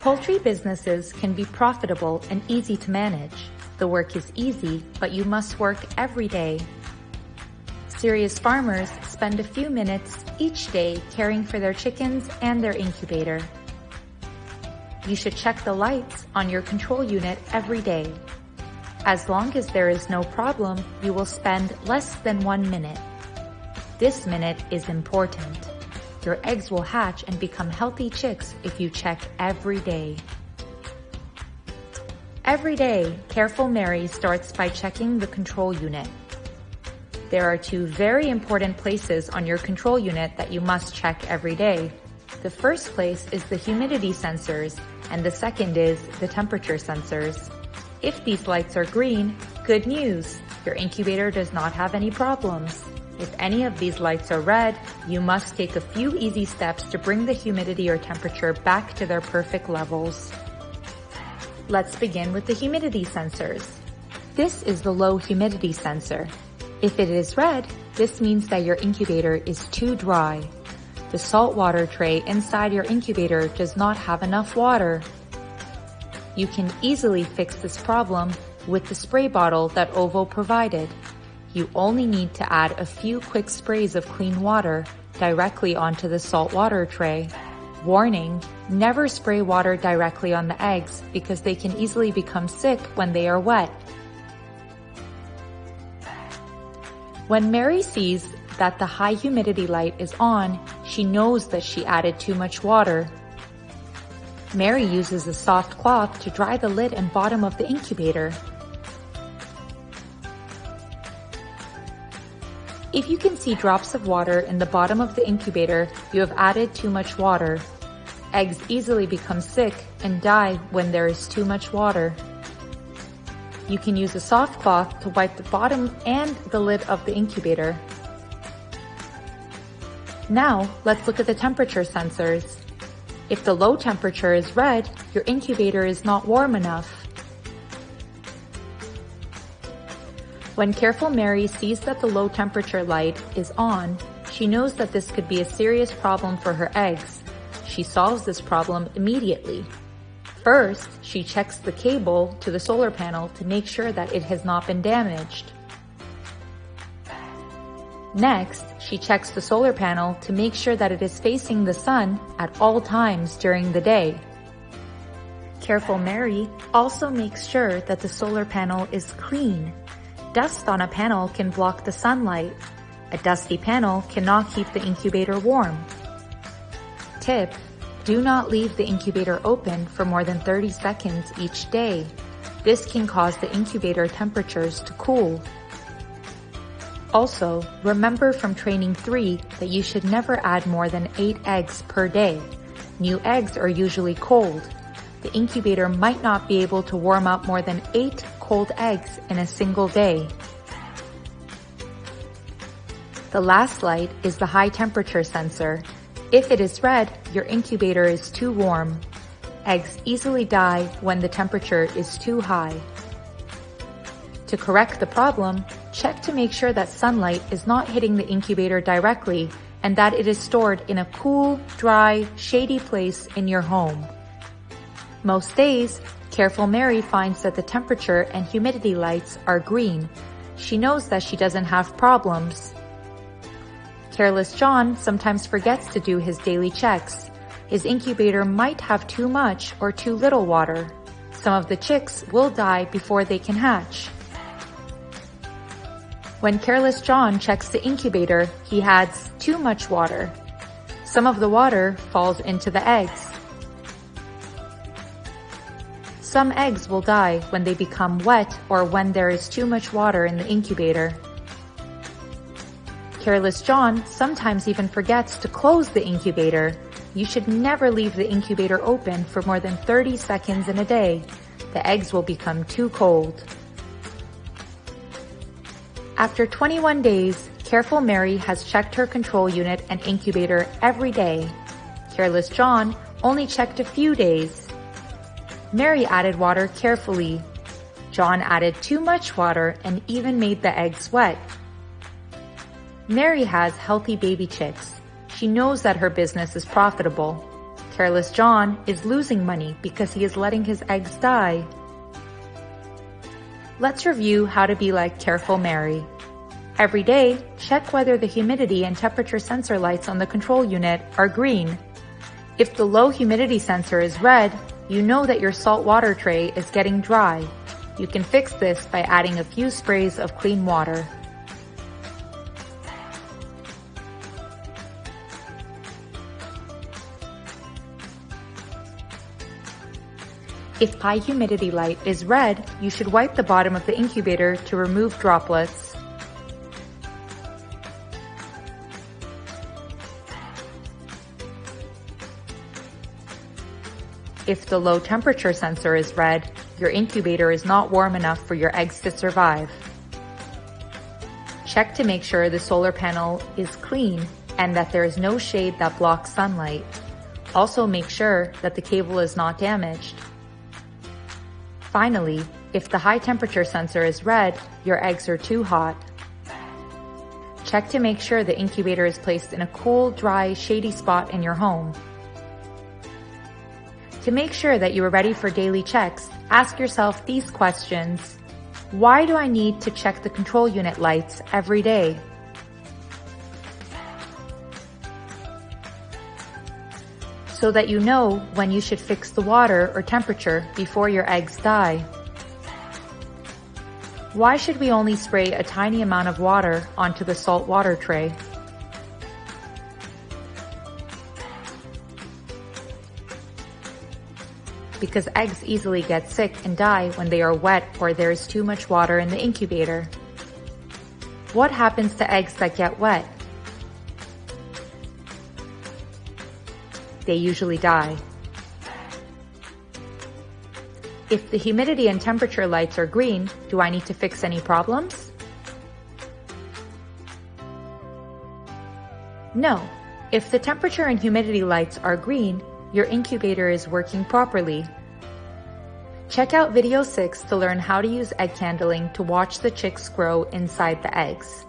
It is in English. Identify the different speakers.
Speaker 1: Poultry businesses can be profitable and easy to manage. The work is easy, but you must work every day. Serious farmers spend a few minutes each day caring for their chickens and their incubator. You should check the lights on your control unit every day. As long as there is no problem, you will spend less than 1 minute. This minute is important. Your eggs will hatch and become healthy chicks if you check every day. Every day, Careful Mary starts by checking the control unit. There are 2 very important places on your control unit that you must check every day. The first place is the humidity sensors, and the second is the temperature sensors. If these lights are green, good news! Your incubator does not have any problems. If any of these lights are red, you must take a few easy steps to bring the humidity or temperature back to their perfect levels. Let's begin with the humidity sensors. This is the low humidity sensor. If it is red, this means that your incubator is too dry. The salt water tray inside your incubator does not have enough water. You can easily fix this problem with the spray bottle that OVO provided. You only need to add a few quick sprays of clean water directly onto the salt water tray. Warning, never spray water directly on the eggs because they can easily become sick when they are wet. When Mary sees that the high humidity light is on, she knows that she added too much water. Mary uses a soft cloth to dry the lid and bottom of the incubator. If you can see drops of water in the bottom of the incubator, you have added too much water. Eggs easily become sick and die when there is too much water. You can use a soft cloth to wipe the bottom and the lid of the incubator. Now, let's look at the temperature sensors. If the low temperature is red, your incubator is not warm enough. When Careful Mary sees that the low temperature light is on, she knows that this could be a serious problem for her eggs. She solves this problem immediately. First, she checks the cable to the solar panel to make sure that it has not been damaged. Next, she checks the solar panel to make sure that it is facing the sun at all times during the day. Careful Mary also makes sure that the solar panel is clean. Dust on a panel can block the sunlight. A dusty panel cannot keep the incubator warm. Tip: do not leave the incubator open for more than 30 seconds each day. This can cause the incubator temperatures to cool. Also, remember from training 3 that you should never add more than 8 eggs per day. New eggs are usually cold. The incubator might not be able to warm up more than 8 cold eggs in a single day. The last light is the high temperature sensor. If it is red, your incubator is too warm. Eggs easily die when the temperature is too high. To correct the problem, check to make sure that sunlight is not hitting the incubator directly and that it is stored in a cool, dry, shady place in your home. Most days, Careful Mary finds that the temperature and humidity lights are green. She knows that she doesn't have problems. Careless John sometimes forgets to do his daily checks. His incubator might have too much or too little water. Some of the chicks will die before they can hatch. When Careless John checks the incubator, he adds too much water. Some of the water falls into the eggs. Some eggs will die when they become wet or when there is too much water in the incubator. Careless John sometimes even forgets to close the incubator. You should never leave the incubator open for more than 30 seconds in a day. The eggs will become too cold. After 21 days, Careful Mary has checked her control unit and incubator every day. Careless John only checked a few days. Mary added water carefully. John added too much water and even made the eggs wet. Mary has healthy baby chicks. She knows that her business is profitable. Careless John is losing money because he is letting his eggs die. Let's review how to be like Careful Mary. Every day, check whether the humidity and temperature sensor lights on the control unit are green. If the low humidity sensor is red, you know that your salt water tray is getting dry. You can fix this by adding a few sprays of clean water. If high humidity light is red, you should wipe the bottom of the incubator to remove droplets. If the low temperature sensor is red, your incubator is not warm enough for your eggs to survive. Check to make sure the solar panel is clean and that there is no shade that blocks sunlight. Also make sure that the cable is not damaged. Finally, if the high temperature sensor is red, your eggs are too hot. Check to make sure the incubator is placed in a cool, dry, shady spot in your home. To make sure that you are ready for daily checks, ask yourself these questions. Why do I need to check the control unit lights every day? So that you know when you should fix the water or temperature before your eggs die. Why should we only spray a tiny amount of water onto the salt water tray? Because eggs easily get sick and die when they are wet or there is too much water in the incubator. What happens to eggs that get wet? They usually die. If the humidity and temperature lights are green, do I need to fix any problems? No. If the temperature and humidity lights are green, your incubator is working properly. Check out video 6 to learn how to use egg candling to watch the chicks grow inside the eggs.